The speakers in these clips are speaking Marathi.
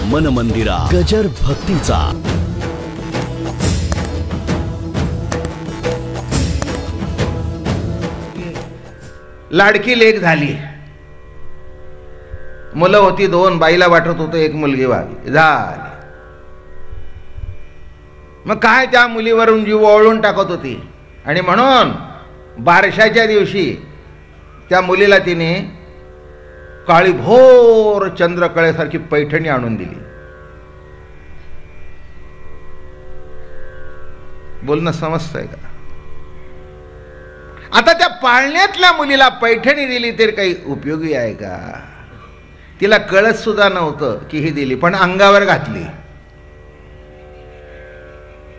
मन मंदिरा गजर भक्तीचा. लाडकी लेक झाली, मुलं होती 2, बाईला वाटत होतं एक मुलगी व्हावी, झाली. मग काय त्या मुलीवरून जीव ओवाळून टाकत होती आणि म्हणून बारशाच्या दिवशी त्या मुलीला तिने काळीभोर चंद्रकळेसारखी पैठणी आणून दिली. बोलणं समजतंय का? आता त्या पाळण्यातल्या मुलीला पैठणी दिली तर काही उपयोगी आहे का? तिला कळत सुद्धा नव्हतं की ही दिली, पण अंगावर घातली.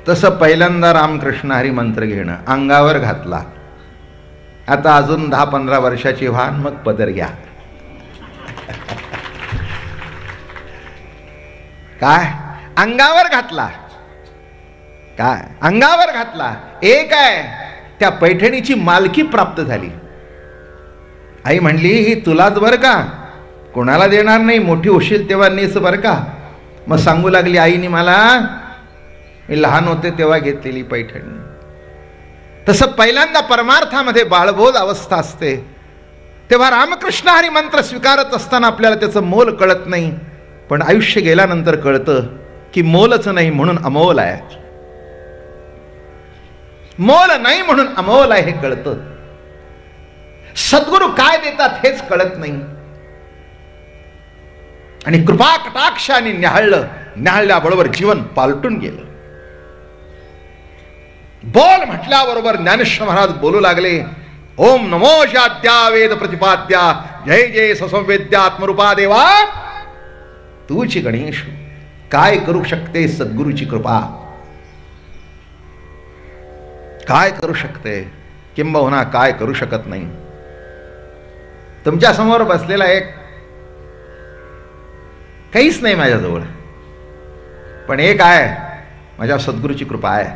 तसं पहिल्यांदा रामकृष्ण हरी मंत्र घेणं, अंगावर घातला. आता अजून 10-15 वर्षाची व्हान, मग पदर घ्या. काय अंगावर घातला? काय अंगावर घातला? एक आहे, त्या पैठणीची मालकी प्राप्त झाली. आई म्हणली ही तुलाच बर का, कोणाला देणार नाही, मोठी होशील तेव्हा नेस बर का. मग सांगू लागली आईने मला, मी लहान होते तेव्हा घेतलेली पैठणी. तसं पहिल्यांदा परमार्थामध्ये बाळबोध अवस्था असते, तेव्हा रामकृष्ण हरी मंत्र स्वीकारत असताना आपल्याला त्याचं मोल कळत नाही, पण आयुष्य गेल्यानंतर कळतं की मोलच नाही म्हणून अमोल आहे. मोल नाही म्हणून अमोल आहे हे कळतं. सद्गुरू काय देतात हेच कळत नाही. आणि कृपा कटाक्षाने न्याहाळल्याबरोबर जीवन पालटून गेलं. बोल म्हटल्याबरोबर ज्ञानेश्वर महाराज बोलू लागले, ओम नमो शाद्या वेद प्रतिपाद्या जय जय ससंवेद्या आत्मरूपा देवा तूची गणेश. काय करू शकते सद्गुरूची कृपा? काय करू शकते? किंबहुना काय करू शकत नाही. तुमच्या समोर बसलेला एक काहीच नाही माझ्याजवळ, पण एक आहे, माझ्या सद्गुरूची कृपा आहे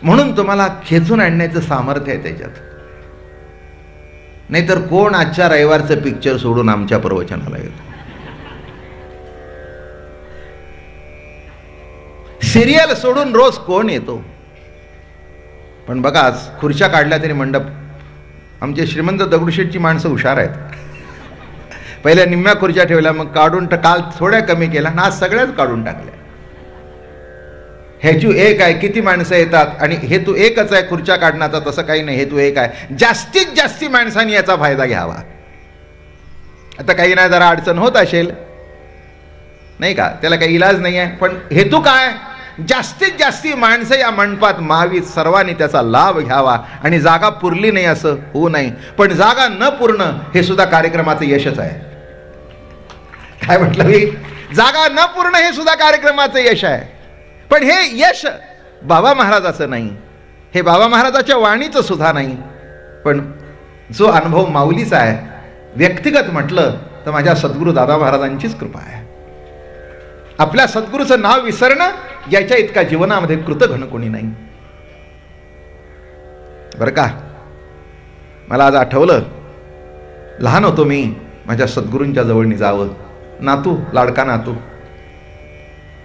म्हणून तुम्हाला खेचून आणण्याचं सामर्थ्य आहे त्याच्यात. नाहीतर कोण आजच्या रविवारचं पिक्चर सोडून आमच्या प्रवचनाला येतो? सिरियल सोडून रोज कोण येतो? पण बघा आज खुर्च्या काढल्या तरी मंडप, आमचे श्रीमंत दगडूशेठची माणसं हुशार आहेत. पहिल्या निम्म्या खुर्च्या ठेवल्या, मग काढून काल थोड्या कमी केल्या ना, आज सगळ्याच काढून टाकल्या. हेतू एक आहे, किती माणसं येतात आणि हेतू एकच आहे खुर्च्या काढण्याचा, तसं काही नाही. हेतू एक आहे, जास्तीत जास्ती माणसांनी याचा फायदा घ्यावा. आता काही नाही, जरा अडचण होत असेल नाही का, त्याला काही इलाज नाही आहे, पण हेतू काय? जास्तीत जास्ती माणसं या मंडपात मावीत, सर्वांनी त्याचा लाभ घ्यावा. आणि जागा पुरली नाही असं होऊ नये, पण जागा न पूर्ण हे सुद्धा कार्यक्रमाचं यशच आहे. काय म्हटलं मी? जागा न पूर्ण हे सुद्धा कार्यक्रमाचं यश आहे. पण हे यश बाबा महाराजाचं नाही, हे बाबा महाराजाच्या वाणीचं सुद्धा नाही, पण जो अनुभव माऊलीचा आहे. व्यक्तिगत म्हटलं तर माझ्या सद्गुरू दादा महाराजांचीच कृपा आहे. आपल्या सद्गुरूचं नाव विसरणं याच्या इतका जीवनामध्ये कृतघ्न कोणी नाही. बरं का, मला आज आठवलं, लहान होतो मी, माझ्या सद्गुरूंच्या जवळनी जावं. नातू, लाडका नातू,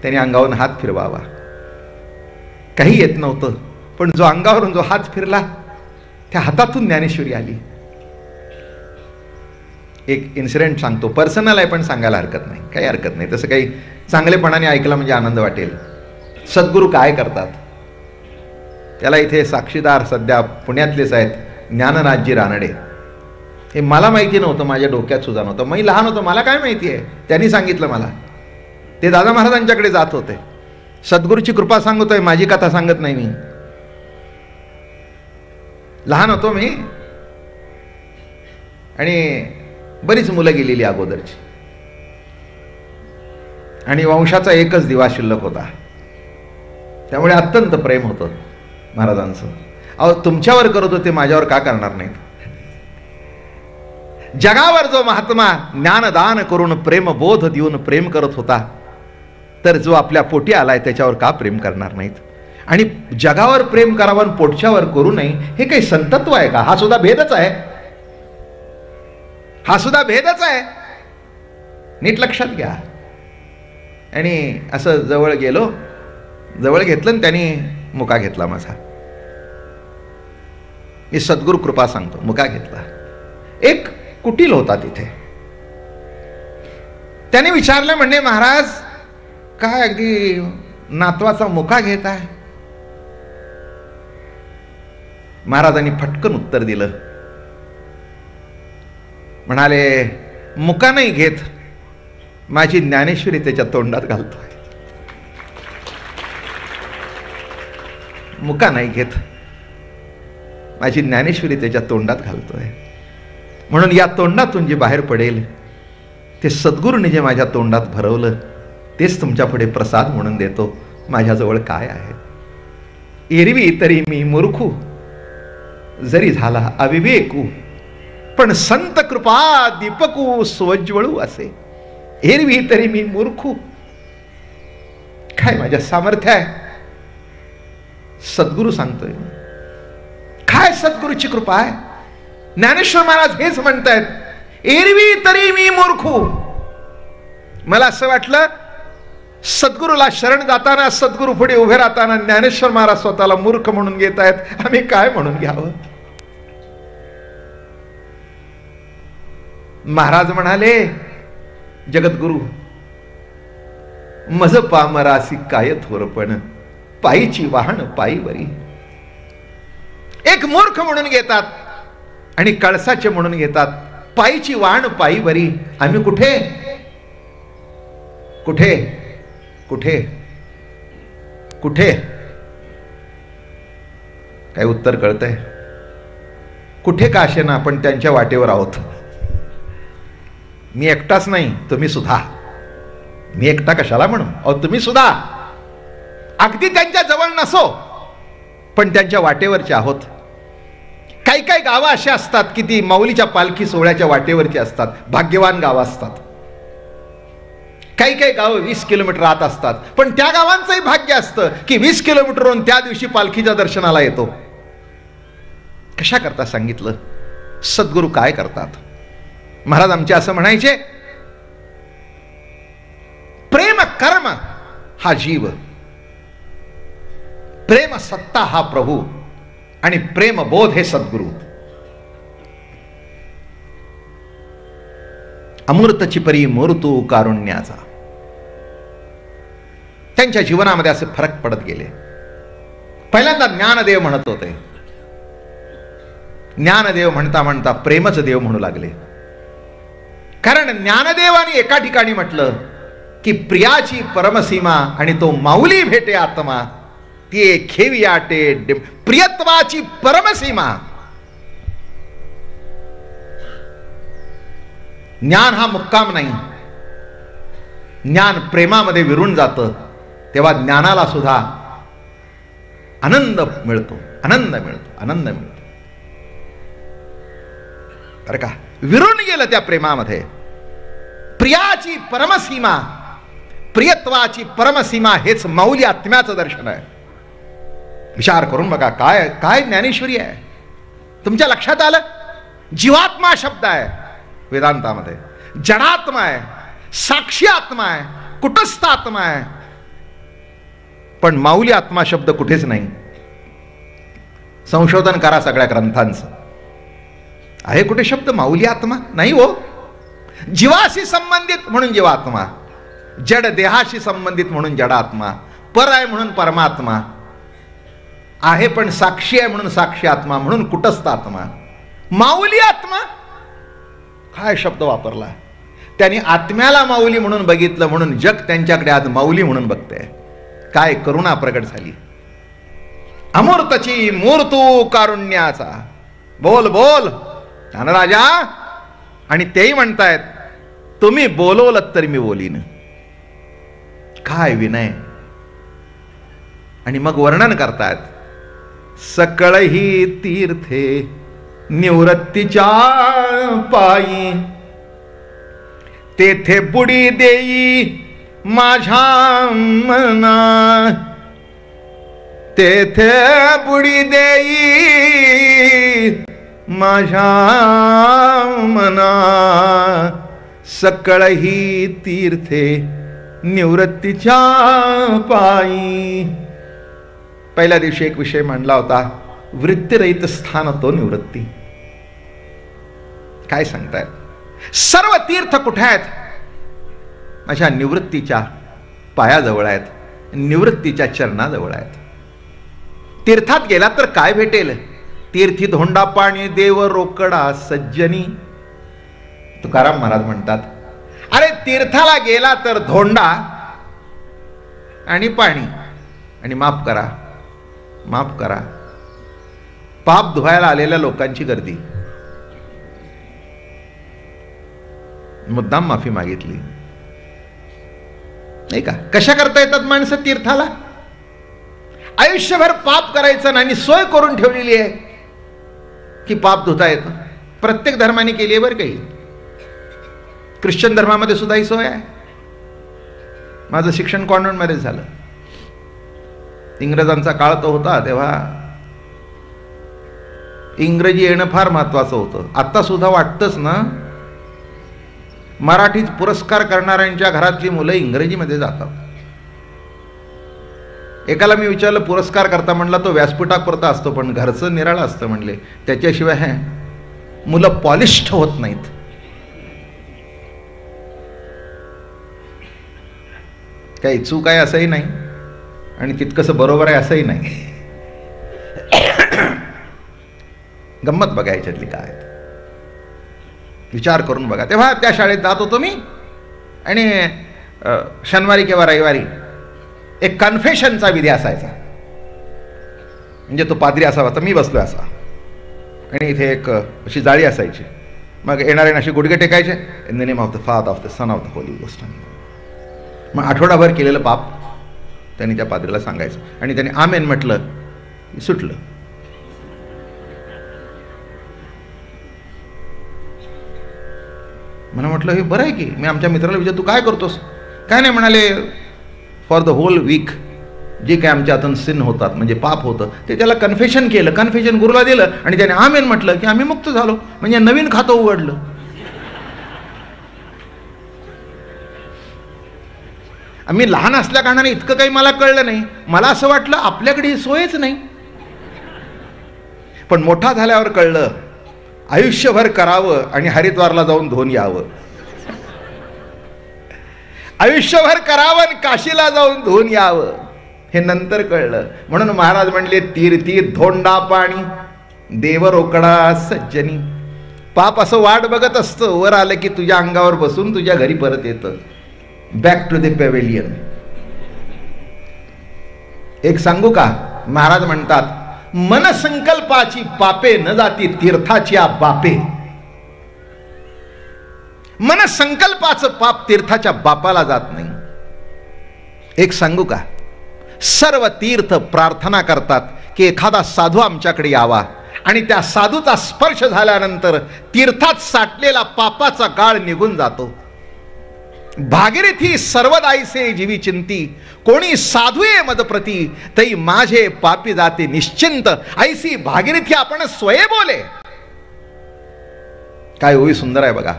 त्याने अंगावरून हात फिरवावा. काही येत नव्हतं, पण जो अंगावरून जो हात फिरला त्या हातातून ज्ञानेश्वरी आली. एक इन्सिडेंट सांगतो, पर्सनल आहे पण सांगायला हरकत नाही, काही हरकत नाही. तसं काही चांगलेपणाने ऐकलं म्हणजे आनंद वाटेल. सद्गुरू काय करतात त्याला इथे साक्षीदार सध्या पुण्यातलेच आहेत, ज्ञाननाथजी रानडे. हे मला माहिती नव्हतं, माझ्या डोक्यात सुद्धा नव्हतं. मी लहान होतो, मला काय माहिती आहे, त्यांनी सांगितलं मला. ते दादा महाराजांच्याकडे जात होते. सद्गुरूची कृपा सांगतोय, माझी कथा सांगत नाही मी. लहान होतो मी आणि बरीच मुलं गेलेली अगोदरची, आणि वंशाचा एकच दिवा शिल्लक होता. त्यामुळे अत्यंत प्रेम होतं महाराजांचं. अहो, तुमच्यावर करत होते, माझ्यावर का करणार नाहीत? जगावर जो महात्मा ज्ञानदान करून प्रेमबोध देऊन प्रेम करत होता, तर जो आपल्या पोटी आलाय त्याच्यावर का प्रेम करणार नाहीत? आणि जगावर प्रेम करावं पोटच्यावर करू नये, हे काही संतत्व आहे का? हा सुद्धा भेदच आहे, हा सुद्धा भेदच आहे. नीट लक्षात घ्या. आणि असं जवळ गेलो, जवळ घेतलं आणि त्यांनी मुका घेतला माझा. मी सद्गुरु कृपा सांगतो, मुका घेतला. एक कुटील होता तिथे. त्याने विचारलं, म्हणजे महाराज काय अगदी नातवाचा मुका घेत आहे? महाराजांनी फटकन उत्तर दिलं, म्हणाले, मुका नाही घेत, माझी ज्ञानेश्वरी त्याच्या तोंडात घालतोय. मुका नाही घेत, माझी ज्ञानेश्वरी त्याच्या तोंडात घालतोय. म्हणून या तोंडातून जे बाहेर पडेल ते सद्गुरूने जे माझ्या तोंडात भरवलं तेच तुमच्या पुढे प्रसाद म्हणून देतो. माझ्याजवळ काय आहे? एरवी तरी मी मूर्खू, जरी झाला अविवेकू, पण संत कृपा दीपकू स्वज्वळू असे. एरवी तरी मी मूर्खू, काय माझ्या सामर्थ्य आहे? सद्गुरू सांगतोय, काय सद्गुरूची कृपा आहे? ज्ञानेश्वर महाराज हेच म्हणतायत, एरवी तरी मी मूर्खू. मला असं वाटलं, सद्गुरूला शरण जाताना, सद्गुरू पुढे उभे राहताना ज्ञानेश्वर महाराज स्वतःला मूर्ख म्हणून घेत आहेत. आम्ही काय म्हणून घ्यावं? महाराज म्हणाले, जगद्गुरु मज पामरासी काय थोरपण, पायीची वाहन पायीवरी. एक मूर्ख म्हणून घेतात आणि कळसाचे म्हणून घेतात. पायीची वाहन पायीवरी. आम्ही कुठे कुठे कुठे कुठे? काय उत्तर कळतंय? कुठे का असे ना, आपण त्यांच्या वाटेवर आहोत. मी एकटाच नाही, तुम्ही सुद्धा. मी एकटा कशाला म्हणू? अहो तुम्ही सुद्धा अगदी त्यांच्या जवळ नसो, पण त्यांच्या वाटेवरचे आहोत. काही काही गावं अशी असतात की ती माऊलीच्या पालखी सोहळ्याच्या वाटेवरची असतात. भाग्यवान गावं असतात. काही काही गावं 20 किलोमीटर आत असतात, पण त्या गावांचंही भाग्य असतं की 20 किलोमीटरहून त्या दिवशी पालखीच्या दर्शनाला येतो. कशा करता सांगितलं? सद्गुरू काय करतात? महाराज आमचे असं म्हणायचे, प्रेम कर्म हा जीव, प्रेम सत्ता हा प्रभू आणि प्रेम बोध हे सद्गुरू. अमृतची परी मूर्तू कारुण्याचा. त्यांच्या जीवनामध्ये असे फरक पडत गेले. पहिल्यांदा ज्ञानदेव म्हणत होते, ज्ञानदेव म्हणता म्हणता प्रेमच देव म्हणू लागले. कारण ज्ञानदेवानी एका ठिकाणी म्हटलं की प्रियाची परमसीमा आणि तो माऊली भेटे आत्मा, ती खेवी आटे प्रियत्वाची परमसीमा. ज्ञान हा मुक्काम नाही. ज्ञान प्रेमामध्ये विरून जातं, तेव्हा ज्ञानाला सुद्धा आनंद मिळतो, आनंद मिळतो, आनंद मिळतो. बरं का? विरून गेलं त्या प्रेमामध्ये. प्रियाची परमसीमा, प्रियत्वाची परमसीमा हेच माऊली आत्म्याचं दर्शन आहे. विचार करून बघा, काय काय ज्ञानेश्वरी आहे. तुमच्या लक्षात आलं? जीवात्मा शब्द आहे वेदांतामध्ये, जडात्मा आहे, साक्षी आत्मा आहे, कुटस्थ आत्मा आहे, पण माऊली आत्मा शब्द कुठेच नाही. संशोधन करा सगळ्या ग्रंथांचं. आहे कुठे शब्द माऊली आत्मा? नाही हो. जीवाशी संबंधित म्हणून जीवात्मा, जड देहाशी संबंधित म्हणून जडात्मा, पर आहे म्हणून परमात्मा, आहे पण साक्षी आहे म्हणून साक्षी आत्मा, म्हणून कुटस्थ आत्मा. माऊली आत्मा काय शब्द वापरला. त्यांनी आत्म्याला माऊली म्हणून बघितलं, म्हणून जग त्यांच्याकडे आज माऊली म्हणून बघते. काय करुणा प्रगट झाली. अमूर्तची मूर्तू कारुण्याचा. बोल बोल ज्ञानराजा. आणि तेही म्हणतायत, तुम्ही बोलवलं तरी मी बोलीन. काय विनय. आणि मग वर्णन करतायत, सकळही तीर्थे निवृत्तीच्या पायी, तेथे बुडी देई माझ्या मना, तेथे बुडी देई माझ्या मना. सकळही तीर्थे निवृत्तीच्या पायी. पहिल्या दिवशी एक विषय मांडला होता, वृत्तीरहित स्थान तो निवृत्ती. काय सांगतायत? सर्व तीर्थ कुठे आहेत? माझ्या निवृत्तीच्या पायाजवळ आहेत, निवृत्तीच्या चरणाजवळ आहेत. तीर्थात गेला तर काय भेटेल? तीर्थी धोंडा पाणी देव रोकडा सज्जनी. तुकाराम महाराज म्हणतात, अरे तीर्थाला गेला तर धोंडा आणि पाणी आणि माफ करा, माफ करा, पाप धुवायला आलेल्या लोकांची गर्दी. मुद्दाम माफी मागितली नाही का? कशा करता येतात माणसं तीर्थाला? आयुष्यभर पाप करायचं नाही, सोय करून ठेवलेली आहे की पाप धुता येतं. प्रत्येक धर्माने केली आहे बरं काही. ख्रिश्चन धर्मामध्ये सुद्धा ही सोय आहे. माझं शिक्षण कॉन्व्हेंटमध्ये झालं. इंग्रजांचा काळ तो होता, तेव्हा इंग्रजी येणं फार महत्वाचं होतं. आता सुद्धा वाटतंच ना, मराठीत पुरस्कार करणाऱ्यांच्या घरातली मुलं इंग्रजीमध्ये जातात. एकाला मी विचारलं, पुरस्कार करता? म्हणला तो व्यासपीठापुरता असतो, पण घरचं निराळं असतं म्हणले. त्याच्याशिवाय मुलं पॉलिश्ड होत नाहीत. काही चूक आहे असंही नाही आणि तितकंसं बरोबर आहे असंही नाही. गंमत बघा याच्यातली काय, विचार करून बघा. तेव्हा त्या शाळेत जात होतो मी आणि शनिवारी किंवा रविवारी एक कन्फेशनचा विधी असायचा. म्हणजे तो पाद्री असावा, तर मी बसलोय असा आणि इथे एक अशी जाळी असायची. मग येणारे अशी गुडघे टेकायचे, in the name of the father of the son of the holy ghost. मग आठवडाभर केलेलं पाप त्यांनी त्या पाद्रीला सांगायचं आणि त्यांनी आमेन म्हटलं, सुटलं. मला म्हटलं हे बरं आहे की. मी आमच्या मित्राला विचार, तू काय करतोस? काय नाही म्हणाले, फॉर द होल वीक जे काय आमच्या हातून सिन होतात म्हणजे पाप होतं ते त्याला कन्फेशन केलं, कन्फेशन गुरुला दिलं आणि त्याने आमेन म्हटलं की आम्ही मुक्त झालो. म्हणजे नवीन खातं उघडलं. आम्ही लहान असल्या कारणाने इतकं काही मला कळलं नाही. मला असं वाटलं आपल्याकडे ही सोयच नाही. पण मोठा झाल्यावर कळलं, आयुष्यभर करावं आणि हरिद्वारला जाऊन धुवून यावं. आयुष्यभर करावं आणि काशीला जाऊन धुवून यावं, हे नंतर कळलं. म्हणून महाराज म्हणले, तीर्थी धोंडा पाणी देव रोकडा सज्जनी. पाप असं वाट बघत असतं, वर आलं की तुझ्या अंगावर बसून तुझ्या घरी परत येतं. Back to the pavilion. एक सांगू का? महाराज म्हणतात, मनसंकल्पाची पापे न जाती तीर्थाची बापे. मनसंकल्पाचं पाप तीर्थाच्या बापाला जात नाही. एक सांगू का? सर्व तीर्थ प्रार्थना करतात की एखादा साधू आमच्याकडे यावा आणि त्या साधूचा स्पर्श झाल्यानंतर तीर्थात साठलेला पापाचा गाळ निघून जातो. भागीरथी सर्वदायीसे जीवी चिंती, कोणी साधुये मदप्रती तई माझे पापी जाते निश्चिंत. ऐसी भागीरथी आपण स्वये बोले. काय ओवी सुंदर आहे बघा.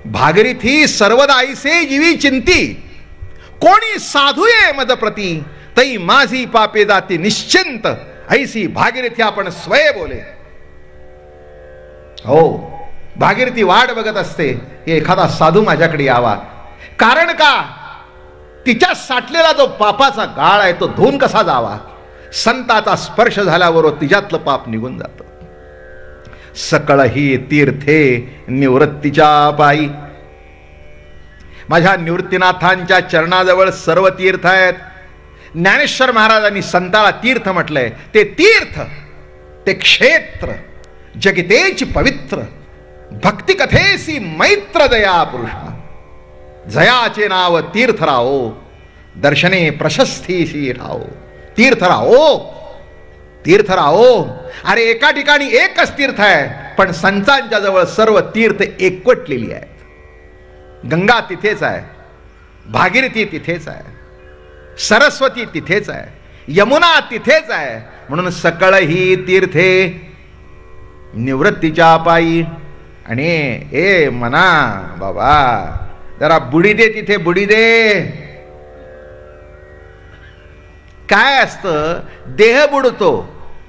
भागीरथी सर्वदायीसे जीवी चिंती, कोणी साधुये मदप्रती तई माझी पापे जाते निश्चिंत. ऐसी भागीरथी आपण स्वये बोले. हो, भागीरथी वाट बघत असते की एखादा साधू माझ्याकडे यावा. कारण का? तिच्या साठलेला जो पापाचा गाळ आहे तो धुवून कसा जावा? संताचा स्पर्श झाल्याबरोबर तिच्यातलं पाप निघून जातं. सकळ ही तीर्थे निवृत्तीच्या पायी. माझ्या निवृत्तीनाथांच्या चरणाजवळ सर्व तीर्थ आहेत. ज्ञानेश्वर महाराजांनी संताला तीर्थ म्हटलंय. ते तीर्थ, ते क्षेत्र जगितेची पवित्र. भक्ती कथेसी मैत्र दया पुरुषा. जयाचे नाव तीर्थराओ, दर्शने प्रशस्तीशी राहो. तीर्थराओ, तीर्थराओ. अरे एका ठिकाणी एकच तीर्थ आहे, पण संतांच्या जवळ सर्व तीर्थ एकवटलेली आहेत. गंगा तिथेच आहे, भागीरथी तिथेच आहे, सरस्वती तिथेच आहे, यमुना तिथेच आहे. म्हणून सकळ ही तीर्थे निवृत्तीच्या पायी. आणि ए मना बाबा, जरा बुडी दे तिथे, बुडी दे. काय असतं, देह बुडतो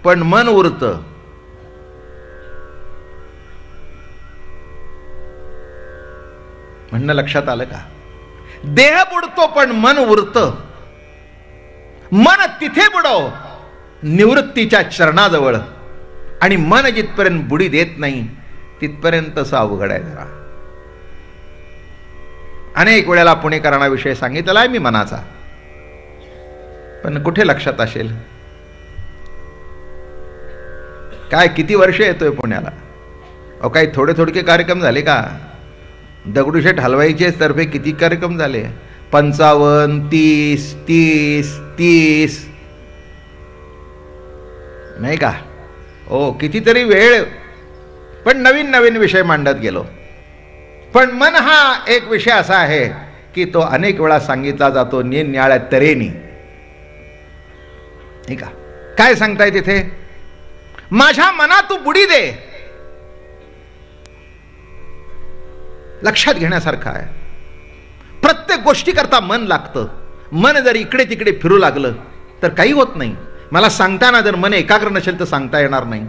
पण मन उरतं. म्हणणं लक्षात आलं का? देह बुडतो पण मन उरतं. मन तिथे बुडव निवृत्तीच्या चरणाजवळ, आणि मन जिथपर्यंत बुडी देत नाही तिथपर्यंत अवघड आहे. जरा अनेक वेळेला पुणेकरांविषयी सांगितलेला आहे मी मनाचा, पण कुठे लक्षात असेल? काय किती वर्ष येतोय पुण्याला? अहो काही थोडे थोडके कार्यक्रम झाले का? दगडूशेठ हलवाईचे तर्फे किती कार्यक्रम झाले? 55, 30, 30, 30 नाही का? हो कितीतरी वेळ, पण नवीन नवीन विषय मांडत गेलो. पण मन हा एक विषय असा आहे की तो अनेक वेळा सांगितला जातो निरनिराळ्या तऱ्हेने, नाही का? काय सांगताय तिथे? माझ्या मना तू बुडी दे. लक्षात घेण्यासारखं आहे. प्रत्येक गोष्टी करता मन लागतं. मन जर इकडे तिकडे फिरू लागलं तर काही होत नाही. मला सांगताना जर मन एकाग्र नसेल तर सांगता येणार नाही.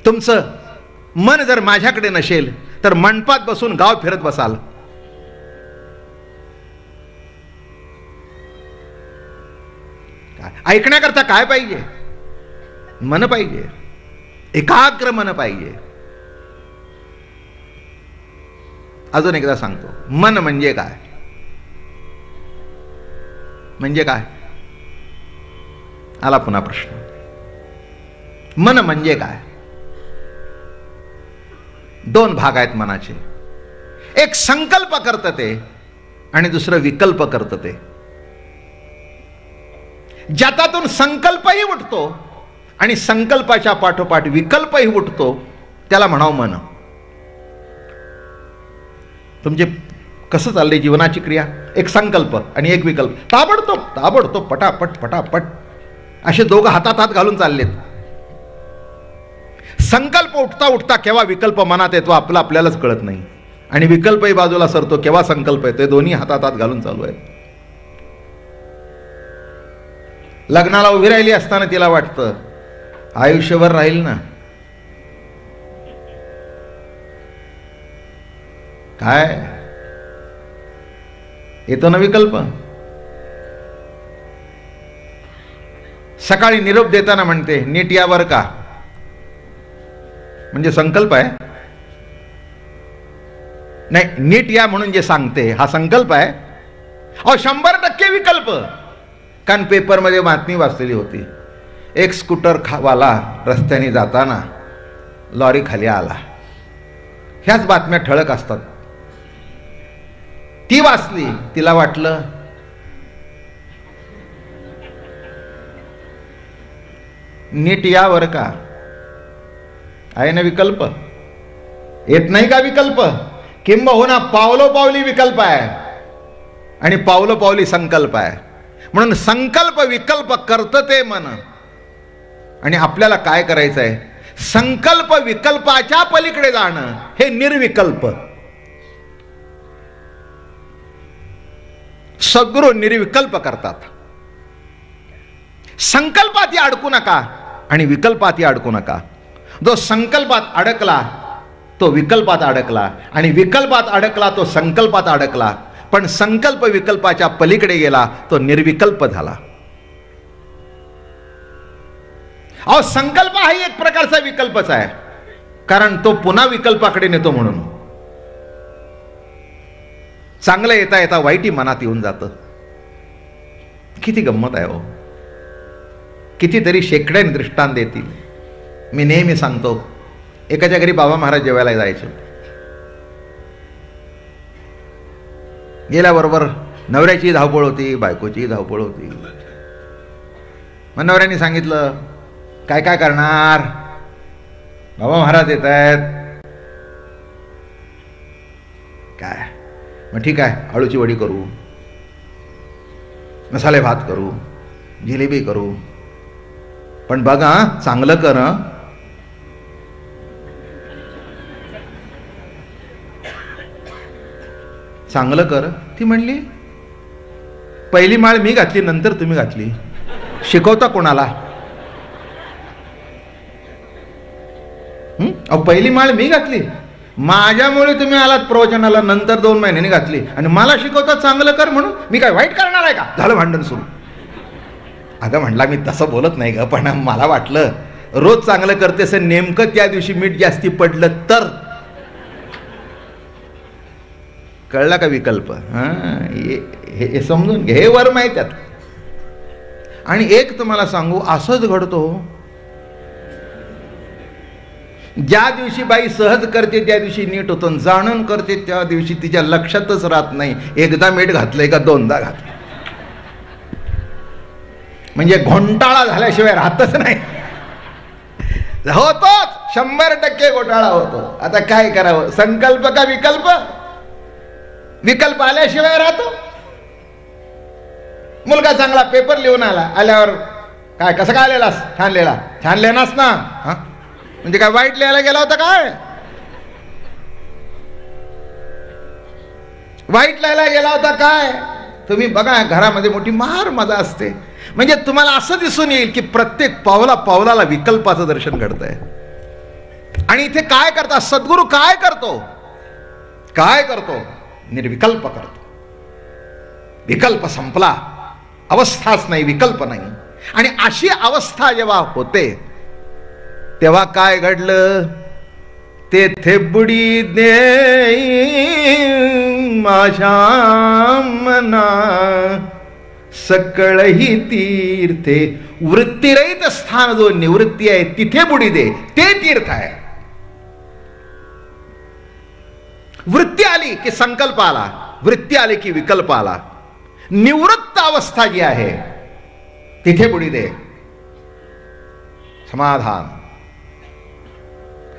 तुमचं मन जर माझ्याकडे नसेल तर मंडपात बसून गाव फिरत बसाल. ऐकण्याकरता काय पाहिजे? मन पाहिजे, एकाग्र मन पाहिजे. अजून एकदा सांगतो, मन म्हणजे काय? म्हणजे काय? आला पुन्हा प्रश्न. मन म्हणजे काय? दोन भाग आहेत मनाचे. एक संकल्प करतं ते आणि दुसरं विकल्प करतं ते. ज्यातातून संकल्पही उठतो आणि संकल्पाच्या पाठोपाठ विकल्पही उठतो त्याला म्हणावं मन. तुमचे कसं चाललंय जीवनाची क्रिया? एक संकल्प आणि एक विकल्प, ताबडतोब ताबडतोब पटापट पटापट असे दोघं हातात हात घालून चाललेत. संकल्प उठता उठता केव्हा विकल्प मनात येतो आपल्यालाच कळत नाही, आणि विकल्पही बाजूला सरतो केव्हा संकल्प येतोय. दोन्ही हातात हात घालून चालू आहे. लग्नाला उभी राहिली असताना तिला वाटतं आयुष्यभर राहील ना. काय येतो ना विकल्प. सकाळी निरोप देताना म्हणते नीट या बर का, म्हणजे संकल्प आहे. नाही, नीट या म्हणून जे सांगते हा संकल्प आहे. अहो 100% विकल्प. कारण पेपरमध्ये बातमी वाचलेली होती, एक स्कूटर वाला रस्त्याने जाताना लॉरी खाली आला. ह्याच बातम्या ठळक असतात. ती वाचली, तिला वाटलं नीट या वर का. आहे ना विकल्प. येत नाही का विकल्प? किंबहुना पावलोपावली विकल्प आहे आणि पावलोपावली संकल्प आहे. म्हणून संकल्प विकल्प करतं ते मन. आणि आपल्याला काय करायचं आहे? संकल्प विकल्पाच्या पलीकडे जाणं, हे निर्विकल्प. सद्गुरू निर्विकल्प करतात. संकल्पात अडकू नका आणि विकल्पात अडकू नका. जो संकल्पात अडकला तो विकल्पात अडकला, आणि विकल्पात अडकला तो संकल्पात अडकला. पण संकल्प विकल्पाच्या पलीकडे गेला तो निर्विकल्प झाला. अहो संकल्प हाही एक प्रकारचा विकल्पच आहे, कारण तो पुन्हा विकल्पाकडे नेतो. म्हणून चांगलं येता येता वाईटही मनात येऊन जातं. किती गंमत आहे हो. कितीतरी शेकड्याने दृष्टांत देतील. मी नेहमी सांगतो, एकाच्या घरी बाबा महाराज जेवायला जायचे. गेल्याबरोबर नवऱ्याची धावपळ होती, बायकोची धावपळ होती. मग नवऱ्याने सांगितलं काय काय करणार, बाबा महाराज येत आहेत. काय? मग ठीक आहे, आळूची वडी करू, मसाले भात करू, जिलेबी करू, पण बघा चांगलं कर. चांगलं कर. ती म्हणली पहिली माळ मी घातली, नंतर तुम्ही घातली, शिकवता कोणाला? अहो पहिली माळ मी घातली, माझ्यामुळे तुम्ही आलात प्रवचनाला, नंतर 2 महिन्यांनी घातली आणि मला शिकवता चांगलं कर म्हणून. मी काय वाईट करणार आहे का? झालं भांडण सुरू. अगं म्हणला मी तसं बोलत नाही ग, पण मला वाटलं रोज चांगलं करतेस, नेमकं त्या दिवशी मीठ जास्ती पडलं तर. कळला का विकल्प? हे समजून घे, हे वर माहित्यात. आणि एक तुम्हाला सांगू, असंच घडतो. ज्या दिवशी बाई सहज करते त्या दिवशी नीट होतं, जाणून करते त्या दिवशी तिच्या लक्षातच राहत नाही एकदा मीठ घातलंय का 2दा घातलं. म्हणजे घोंटाळा झाल्याशिवाय राहतच नाही. होतोच, 100% घोटाळा होतो. आता काय करावं? संकल्प का विकल्प? विकल्प आल्याशिवाय राहतो. मुलगा चांगला पेपर लिहून आल्यावर काय कसं काय लिहिलास? छान लिहिला. छान लिहिनास ना? म्हणजे काय वाईट लिहायला गेला होता काय? वाईट लिहायला गेला होता काय? तुम्ही बघा घरामध्ये मोठी मार मजा असते. म्हणजे तुम्हाला असं दिसून येईल की प्रत्येक पावलाला विकल्पाचं दर्शन घडतंय. आणि इथे काय करतात सद्गुरू? काय करतो? निर्विकल्प करतो. विकल्प संपला, अवस्थाच नाही, विकल्प नाही. आणि अशी अवस्था जेव्हा होते तेव्हा काय घडलं? तेथे बुडी दे माझ्या मना, सकळही तीर्थे. वृत्तीरहित स्थान जो निवृत्ती आहे तिथे बुडी दे, ते तीर्थ आहे. वृत्ती आली की संकल्प आला, वृत्ती आली की विकल्प आला. निवृत्त अवस्था जी आहे तिथे बुडी दे.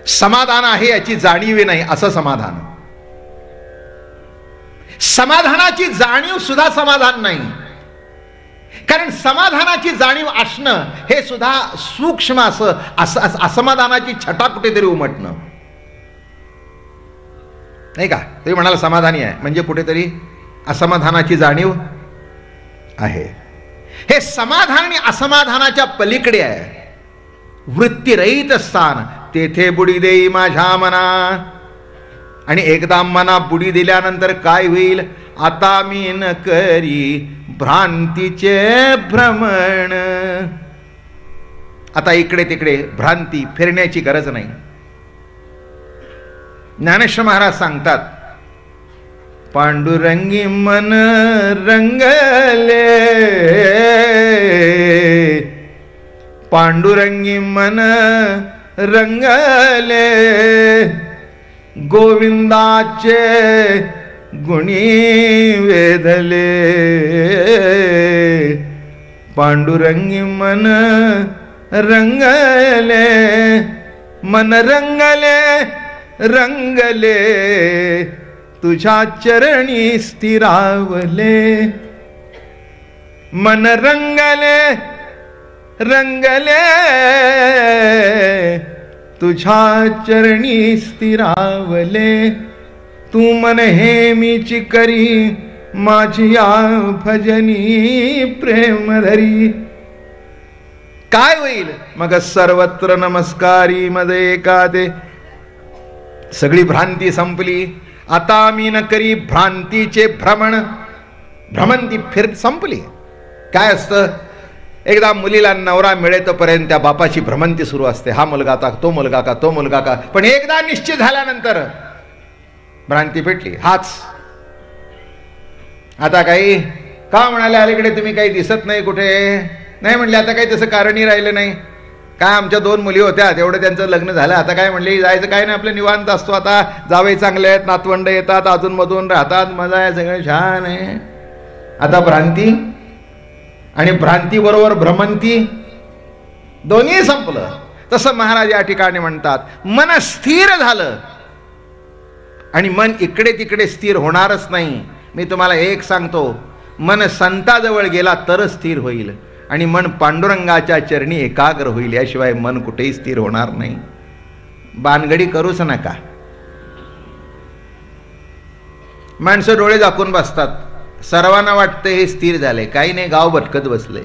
समाधान आहे याची जाणीव नाही असं समाधान. समाधानाची जाणीव सुद्धा समाधान नाही. कारण समाधानाची जाणीव असणं हे सुद्धा सूक्ष्म असं असमाधानाची छटा कुठेतरी उमटणं नाही का? तुम्ही म्हणाला समाधानी आहे म्हणजे कुठेतरी असमाधानाची जाणीव आहे. हे समाधान आणि असमाधानाच्या पलीकडे आहे. वृत्तीरहित स्थान तेथे बुडी देई माझ्या मना. आणि एकदा मना बुडी दिल्यानंतर काय होईल? आता मी न करी भ्रांतीचे भ्रमण. आता इकडे तिकडे भ्रांती फिरण्याची गरज नाही. ज्ञानेश्वर महाराज सांगतात, पांडुरंगी मन रंगले, पांडुरंगी मन रंगले, गोविंदाचे गुणी वेधले. पांडुरंगी मन रंगले, मन रंगले रंगले, तुझ्या चरणी स्थिरावले. मन रंगले रंगले, तुझ्या चरणी स्थिरावले. तू मन हे मीची करी माझी या भजनी प्रेम धरी. काय होईल मग? सर्वत्र नमस्कारी मध्ये एकादे. सगळी भ्रांती संपली. आता मी न करी भ्रांतीचे भ्रमण. भ्रमंती फिर संपली. काय असतं? एकदा मुलीला नवरा मिळेतोपर्यंत त्या बापाची भ्रमंती सुरू असते. हा मुलगा का, तो मुलगा का, तो मुलगा का. पण एकदा निश्चित झाल्यानंतर भ्रांती पेटली. हाच. आता काही का म्हणाले अलीकडे तुम्ही काही दिसत नाही कुठे? नाही म्हणले आता काही तसं कारणही राहिलं नाही. काय आमच्या 2 मुली होत्या तेवढं त्यांचं लग्न झालं. आता काय म्हणले जायचं काय नाही, आपलं निवांत असतो. आता जावई चांगले आहेत, नातवंड येतात, अधूनमधून राहतात, मजा आहे, सगळं छान आहे. आता भ्रांती आणि भ्रांती बरोबर भ्रमंती दोन्ही संपलं. तसं महाराज या ठिकाणी म्हणतात मन स्थिर झालं. आणि मन इकडे तिकडे स्थिर होणारच नाही. मी तुम्हाला एक सांगतो, मन संताजवळ गेला तरच स्थिर होईल आणि मन पांडुरंगाच्या चरणी एकाग्र होईल. याशिवाय मन कुठेही स्थिर होणार नाही. बानगडी करूच नका. माणसं डोळे झाकून बसतात, सर्वांना वाटतं हे स्थिर झाले, काही नाही, गाव भटकत बसले.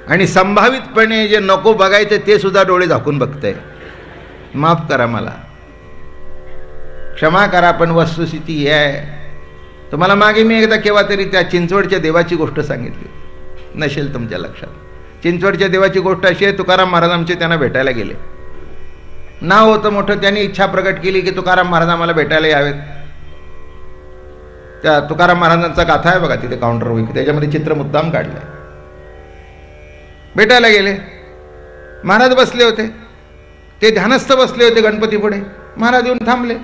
आणि संभावितपणे जे नको बघायचं ते सुद्धा डोळे झाकून बघतंय. माफ करा, मला क्षमा करा, पण वस्तुस्थिती ही आहे. तुम्हाला मागे मी एकदा केव्हा तरी त्या चिंचवडच्या देवाची गोष्ट सांगितली, नसेल तुमच्या लक्षात. चिंचवडच्या देवाची गोष्ट अशी आहे, तुकाराम महाराज आमचे त्यांना भेटायला गेले. नाव होतं मोठं, त्यांनी इच्छा प्रकट केली की तुकाराम महाराज आम्हाला भेटायला यावेत. त्या तुकाराम महाराजांचा गाथा आहे बघा तिथे काउंटरवर, त्याच्यामध्ये चित्र मुद्दाम काढलंय. भेटायला गेले, महाराज बसले होते, ते ध्यानस्थ बसले होते गणपती पुढे. महाराज येऊन थांबले.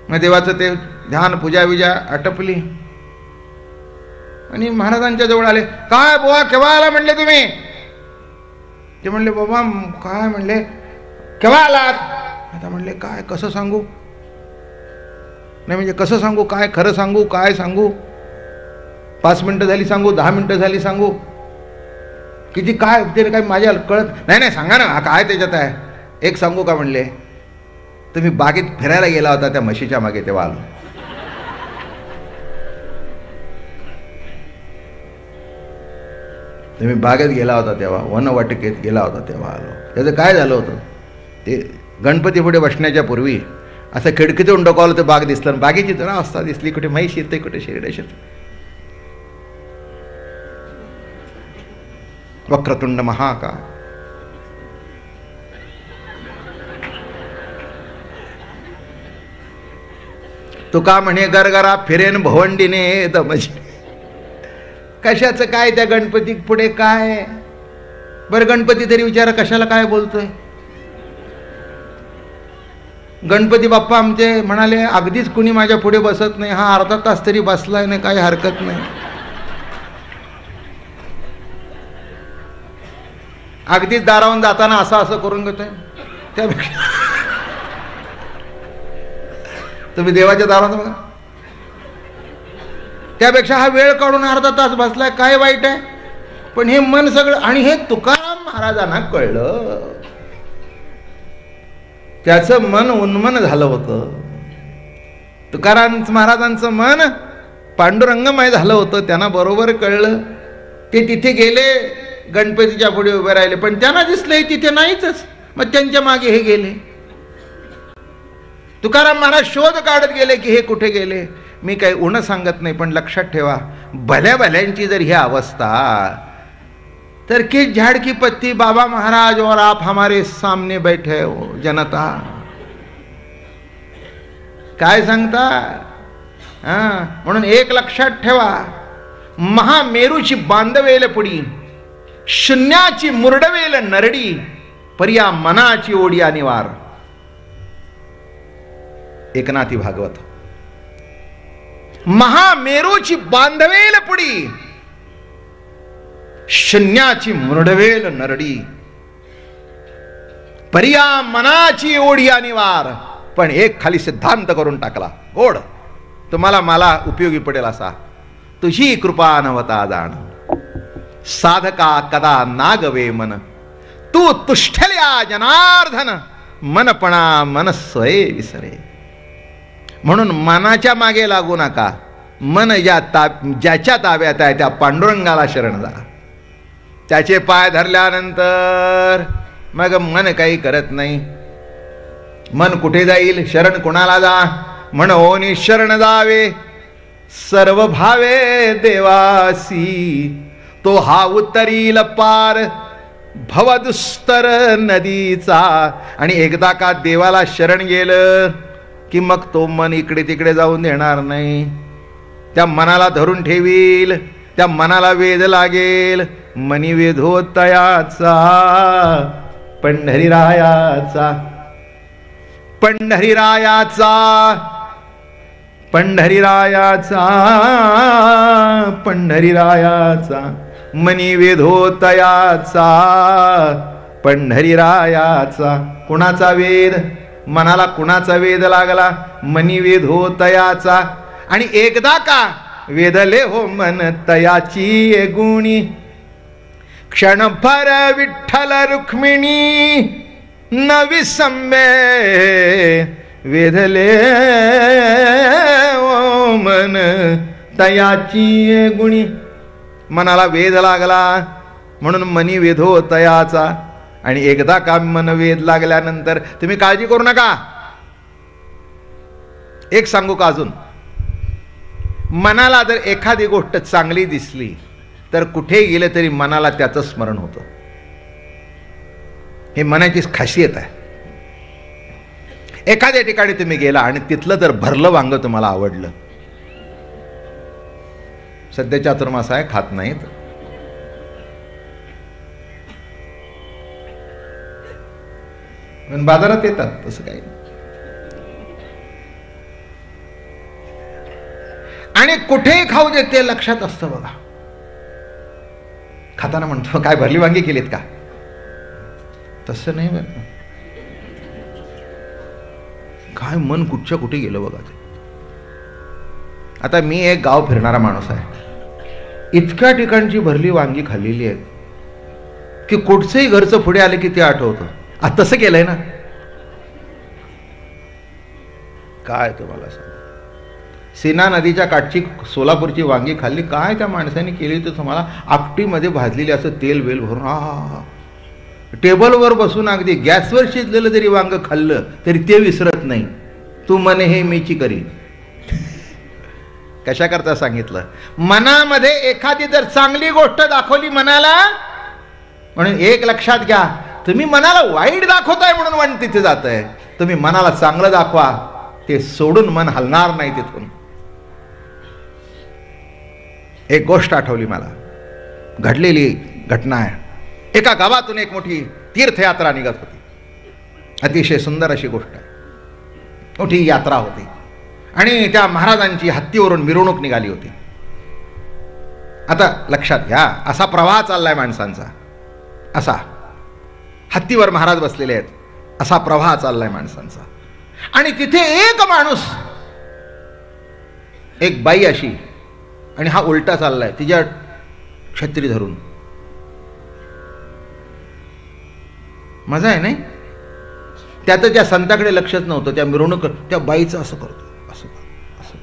मग देवाचं ते ध्यान पूजा विजा आटपली आणि महाराजांच्या जवळ आले. काय बुवा, केव्हा आला म्हणले तुम्ही? ते म्हणले, बाबा काय म्हणले, केव्हा आलात? आता म्हणले, काय कसं सांगू, नाही म्हणजे कसं सांगू, काय खरं सांगू, काय सांगू, 5 मिनिटं झाली सांगू, 10 मिनिटं झाली सांगू, किती काय ते काय माझ्या कळत नाही. नाही सांगा ना, काय त्याच्यात आहे. एक सांगू का म्हणले, तुम्ही बागेत फिरायला गेला होता त्या म्हशीच्या मागे, तेव्हा आलो. तुम्ही बागेत गेला होता तेव्हा, वनवाटिकेत गेला होता तेव्हा आलो. त्याचं काय झालं होतं, ते गणपती पुढे बसण्याच्या पूर्वी असं खिडकीतून डोकावलं तर बाग दिसलं, बागेची जरा अवस्था दिसली, कुठे म्हैस येते, कुठे शेरडे शेत. वक्रतुंड महाकाय, तुका म्हणे गरगरा फिरेन भवंडीने दमजी. कशाचं काय त्या गणपती पुढे काय? बरं गणपती तरी विचारा कशाला काय बोलतोय. गणपती बाप्पा आमचे म्हणाले, अगदीच कुणी माझ्या पुढे बसत नाही, हा अर्धा तास तरी बसलाय नाही, काही हरकत नाही. अगदीच दारावून जाताना असं असं करून घेतोय. त्यापेक्षा तुम्ही देवाच्या दारात बघा, त्यापेक्षा हा वेळ काढून अर्धा तास बसलाय, काय वाईट आहे. पण हे मन सगळं, आणि हे तुकाराम महाराजांना कळलं, त्याचं मन उन्मन झालं होतं. तुकाराम महाराजांचं मन पांडुरंगमय झालं होतं, त्यांना बरोबर कळलं. ते तिथे गेले, गणपतीच्या पुढे उभे राहिले, पण त्यांना दिसले तिथे नाहीच. मग त्यांच्या मागे हे गेले. तुकाराम महाराज शोध काढत गेले की हे कुठे गेले. मी काही उणं सांगत नाही, पण लक्षात ठेवा, भल्या भल्यांची जर ही अवस्था, तर किस झाड़ की पत्ती बाबा महाराज और आप हमारे सामने बैठे हो जनता, काय सांगता. म्हणून एक लक्षात ठेवा, महामेरूची बांधवेल पुडी, शून्याची मुरडवेल नरडी, पर्या मनाची ओढिया निवार. एकनाथी भागवत. महामेरूची बांधवेल पुडी, शून्याची मुरडवेल नरडी, पर्या मनाची ओढिया निवार. पण एक खाली सिद्धांत करून टाकला, गोड, तुम्हाला मला उपयोगी पडेल असा. तुझी कृपा नवता जाण, साधका कदा नागवे मन, तू तुष्ठल्या जनार्दन, मनपणा मनस्वये विसरे. म्हणून मनाच्या मागे लागू नका, मन ज्याच्या ताब्यात आहे त्या पांडुरंगाला शरण जा. त्याचे पाय धरल्यानंतर मग मन काही करत नाही. मन कुठे जाईल, शरण कुणाला जा. म्हणून शरण जावे सर्व भावे देवासी, तो हा उतरील पार भवदुस्तर नदीचा. आणि एकदा का देवाला शरण गेलं की मग तो मन इकडे तिकडे जाऊन देणार नाही. त्या मनाला धरून ठेवील, त्या मनाला वेध लागेल. मनी वेधो तयाचा पंढरीरायाचा, पंढरीरायाचा, पंढरीरायाचा, पंढरीरायाचा. मनी वेधो तयाचा पंढरीरायाचा. कुणाचा वेध, मनाला कुणाचा वेध लागला, मनी वेधो तयाचा. आणि एकदा का वेधले हो मन तयाची गुणी, क्षणभर विठ्ठल रुक्मिणी न विसंबे वेधले ओ मन तयाची गुणी. मनाला वेध लागला म्हणून मनी वेधो तयाचा. आणि एकदा का मन वेध लागल्यानंतर तुम्ही काळजी करू नका. एक सांगू का अजून, मनाला जर एखादी गोष्ट चांगली दिसली तर कुठे गेले तरी मनाला त्याचं स्मरण होतं. हे मनाची खासियत आहे. एखाद्या ठिकाणी तुम्ही गेला आणि तिथलं जर भरलं वांग तुम्हाला आवडलं, सध्या चातुर्मास आहे, खात नाहीत, पण बाजारात येतात, तसं काही नाही. आणि कुठेही खाऊ देत ते लक्षात असतं बघा. खाताना म्हणतो काय भरली वांगी केलीत का, तसं नाही बरं. काय मन कुठच्या कुठे गेलं बघा ते. आता मी एक गाव फिरणारा माणूस आहे. इतक्या ठिकाणची भरली वांगी खाल्लेली आहेत की कुठचंही घरचं पुढे आले की ते आठवतं. आता तसं केलंय ना. काय तुम्हाला सांग, सीना नदीच्या काठची सोलापूरची वांगी खाल्ली, काय त्या माणसाने केली तर तुम्हाला आपटीमध्ये भाजलेली असं तेल बेल भरून. हा टेबलवर बसून अगदी गॅसवर शिजलेलं जरी वांग खाल्लं तरी ते विसरत नाही. तू मने हे मीची करी. कशा करता सांगितलं, मनामध्ये एखादी जर चांगली गोष्ट दाखवली मनाला, म्हणून एक लक्षात घ्या, तुम्ही मनाला वाईट दाखवताय म्हणून मन तिथे जात आहे. तुम्ही मनाला चांगलं दाखवा, ते सोडून मन हलणार नाही तिथून. एक गोष्ट आठवली मला, घडलेली घटना आहे. एका गावातून एक मोठी तीर्थयात्रा निघत होती. अतिशय सुंदर अशी गोष्ट आहे. मोठी यात्रा होती आणि त्या महाराजांची हत्तीवरून मिरवणूक निघाली होती. आता लक्षात घ्या, असा प्रवाह चाललाय माणसांचा, असा हत्तीवर महाराज बसलेले आहेत, असा प्रवाह चाललाय माणसांचा. आणि तिथे एक माणूस, एक बाई अशी, आणि हा उलटा चाललाय तिच्या छत्री धरून. मजा आहे नाही. त्याचं त्या संताकडे लक्षच नव्हतं. त्या मिरवणूक त्या बाईचं असं करतो, असं असं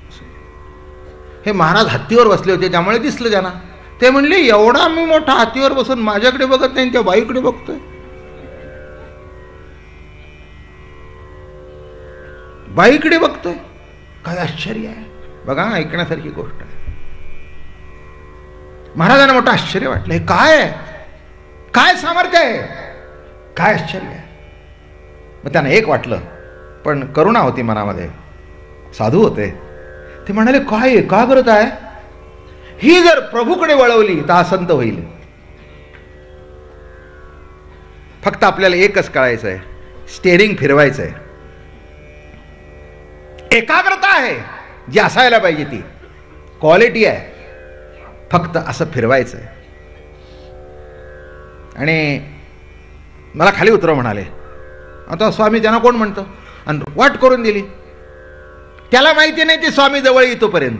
असं. हे महाराज हत्तीवर बसले होते त्यामुळे दिसलं त्यांना. ते म्हणले, एवढा मी मोठा हत्तीवर बसून माझ्याकडे बघत नाही, त्या बाईकडे बघतोय. बाईकडे बघतोय, काय आश्चर्य आहे बघा. ऐकण्यासारखी गोष्ट आहे. महाराजांना मोठं आश्चर्य वाटलं. हे काय आहे, काय सामर्थ्य आहे, काय आश्चर्य आहे. मग त्यांना एक वाटलं, पण करुणा होती मनामध्ये, साधू होते. ते म्हणाले, काय एकाग्रता आहे ही, जर प्रभूकडे वळवली तर हा संत होईल. फक्त आपल्याला एकच कळायचं आहे, स्टेरिंग फिरवायचं आहे. एकाग्रता आहे जी असायला पाहिजे, ती क्वालिटी आहे. फक्त असं फिरवायचं आहे. आणि मला खाली उतरव म्हणाले. आता स्वामी त्यांना कोण म्हणतं, आणि वाट करून दिली. त्याला माहिती नाही ते स्वामी जवळ येतोपर्यंत.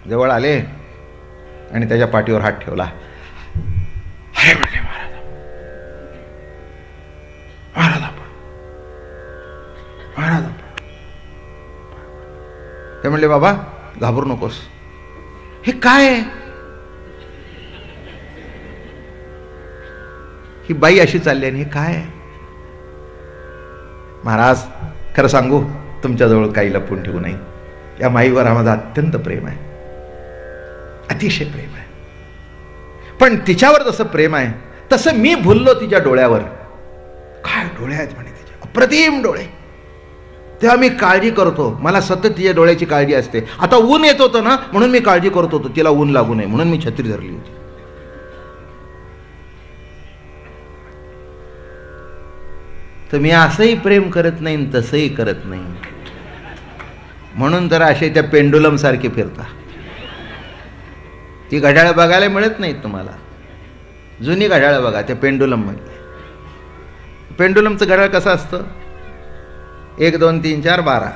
जवळ आले आणि त्याच्या पाठीवर हात ठेवला. अरे म्हणले, महाराज महाराज महाराज. ते म्हणले, बाबा घाबरू नकोस. हे काय आहे, ही बाई अशी चालली आणि हे काय आहे. महाराज खरं सांगू, तुमच्याजवळ काही लपवून ठेवू नाही. या माईवर माझं अत्यंत प्रेम आहे, अतिशय प्रेम आहे. पण तिच्यावर जसं प्रेम आहे तसं मी भुललो तिच्या डोळ्यावर. काय डोळे आहेत म्हणे तिचे, अप्रतिम डोळे. तेव्हा मी काळजी करतो, मला सतत तिच्या डोळ्याची काळजी असते. आता ऊन येत होतं ना, म्हणून मी काळजी करत होतो तिला ऊन लागू नये, म्हणून मी छत्री धरली होती. तर मी असंही प्रेम करत नाही, तसंही करत नाही, म्हणून तर असे त्या पेंडुलम सारखे फिरता. ती घड्याळ बघायला मिळत नाहीत तुम्हाला. जुनी घड्याळ बघा, त्या पेंडुलम मध्ये. पेंडुलमचं घड्याळ कसं असतं, 1 2 3 4 12.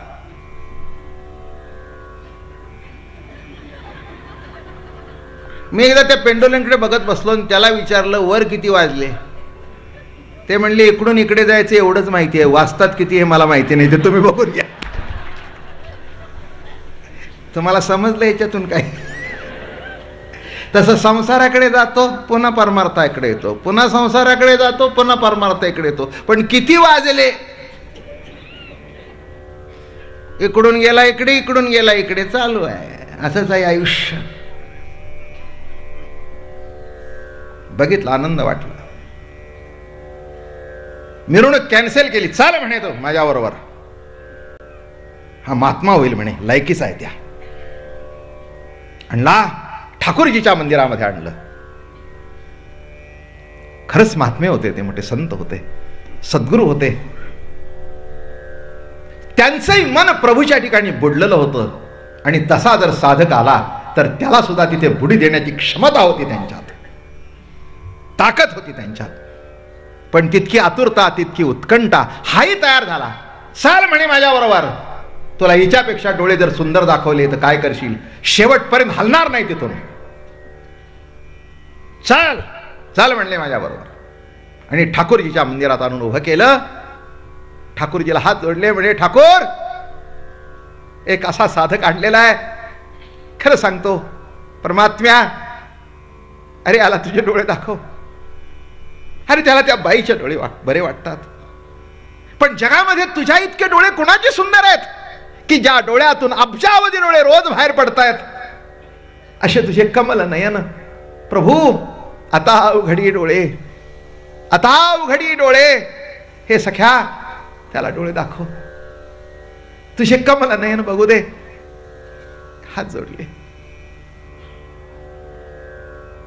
मी एकदा त्या पेंडुलमकडे बघत बसलो आणि त्याला विचारलं, वर किती वाजले. ते म्हणले इकडून इकडे जायचं एवढंच माहिती आहे, वाचतात किती हे मला माहिती नाही, ते तुम्ही बघून घ्या. तुम्हाला समजलं याच्यातून काय? तसं संसाराकडे जातो पुन्हा परमार्थाकडे येतो, पुन्हा संसाराकडे जातो पुन्हा परमार्थाकडे येतो. पण किती वाजले, इकडून गेला इकडे, इकडून गेला इकडे, चालू आहे. असंच आहे आयुष्य. बघितलं, आनंद वाटला. मिरवणूक कॅन्सल केली, चाल म्हणे तो माझ्याबरोबर, हा महात्मा होईल म्हणे, लायकीच आहे त्या. आणला ठाकूरजीच्या मंदिरामध्ये आणलं. खरंच महात्मे होते ते, मोठे संत होते, सद्गुरू होते. त्यांचंही मन प्रभूच्या ठिकाणी बुडलेलं होतं. आणि तसा जर साधक आला तर त्याला सुद्धा तिथे बुडी देण्याची क्षमता होती त्यांच्यात, ताकद होती त्यांच्यात. पण तितकी आतुरता, तितकी उत्कंठा, हाही तयार झाला. चाल म्हणे माझ्याबरोबर, तुला हिच्यापेक्षा डोळे जर सुंदर दाखवले तर काय करशील, शेवटपर्यंत हलणार नाही तिथून, चाल चाल म्हणले माझ्याबरोबर. आणि ठाकूरजीच्या मंदिरात आणून उभं केलं. ठाकूरजीला हात जोडले, म्हणे ठाकूर, एक असा साधक आणलेला आहे, खरं सांगतो परमात्म्या, अरे आला तुझे डोळे दाखव. अरे त्याला त्या बाईचे डोळे बरे वाटतात, पण जगामध्ये तुझ्या इतके डोळे कुणाचे सुंदर आहेत की ज्या डोळ्यातून अब्जावधी डोळे रोज बाहेर पडतायत, असे तुझे कमल नयन प्रभू. आता उघडी डोळे, आता उघडी डोळे, हे सख्या त्याला डोळे दाखव, तुझे कमल नयन बघू दे. हात जोडले.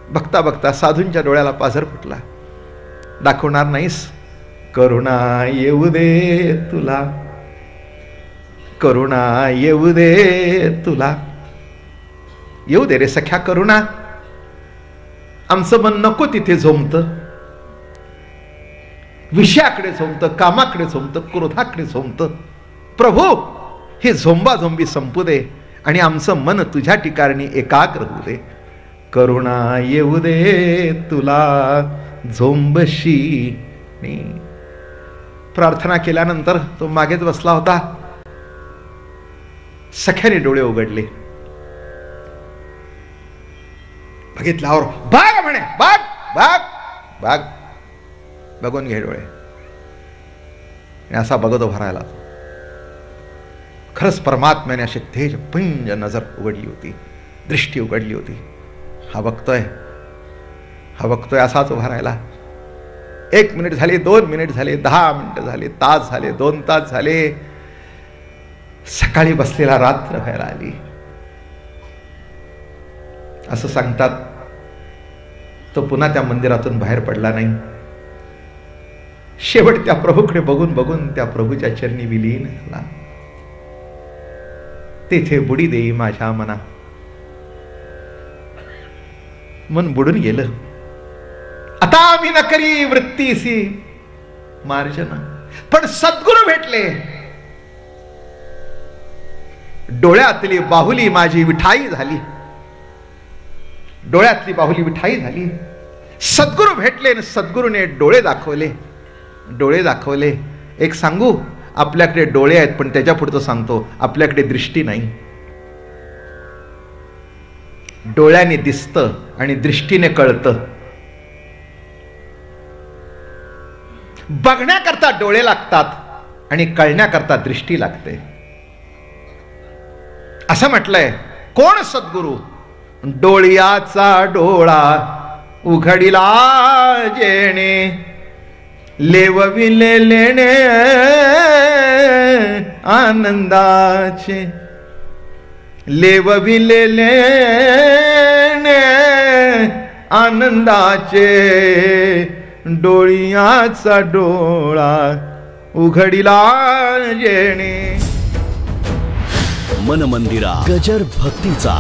बघता बघता साधूंच्या डोळ्याला पाझर फुटला. दाखवणार नाहीस, करुणा येऊ दे तुला, करुणा येऊ दे तुला, येऊ दे रे सख्या करुणा. आमचं मन नको तिथे झोमतं, विषयाकडे झोमतं, कामाकडे झोमतं, क्रोधाकडे झोमतं. प्रभू, हे झोंबाझोंबी संपू दे आणि आमचं मन तुझ्या ठिकाणी एकाग्र होऊ दे. करुणा येऊ दे तुला झोंबशी. प्रार्थना केल्यानंतर तो मागेच बसला होता. सख्याने डोळे उघडले. बघितल्यावर बाग म्हणे, बाग बाग बाग, बघून घे डोळे. असा बघत उभा राहिला. खरंच परमात्म्याने अशी तेज पुंज नजर उघडली होती, दृष्टी उघडली होती. हा बघतोय, हा बघतोय, असाच उभा राहिला. 1 मिनिट झाली, 2 मिनिट झाले, 10 मिनिटं झाली, तास झाले, 2 तास झाले. सकाळी बसलेला रात्र व्हायला आली. असं सांगतात तो पुन्हा त्या मंदिरातून बाहेर पडला नाही. शेवट त्या प्रभूकडे बघून बघून त्या प्रभूच्या चरणी विलीन झाला. तेथे बुडी देई माझ्या मना. मन बुडून गेलं. आता मी न करी वृत्तीसी मार्जन. पण सद्गुरू भेटले. डोळ्यातली बाहुली माझी विठाई झाली, डोळ्यातली बाहुली विठाई झाली. सद्गुरू भेटले आणि सद्गुरूने डोळे दाखवले, डोळे दाखवले. एक सांगू, आपल्याकडे डोळे आहेत पण त्याच्या पुढचं सांगतो, आपल्याकडे दृष्टी नाही. डोळ्याने दिसतं आणि दृष्टीने कळतं. बघण्याकरता डोळे लागतात आणि कळण्याकरता दृष्टी लागते. असं म्हटलंय. कोण सद्गुरू? डोळ्याचा डोळा उघडिला जेणे, लेवविले लेणे आनंदाचे, लेवविले लेणे आनंदाचे. डोळ्याचा डोळा उघडिला जेणे. मन मंदिरा गजर भक्तीचा.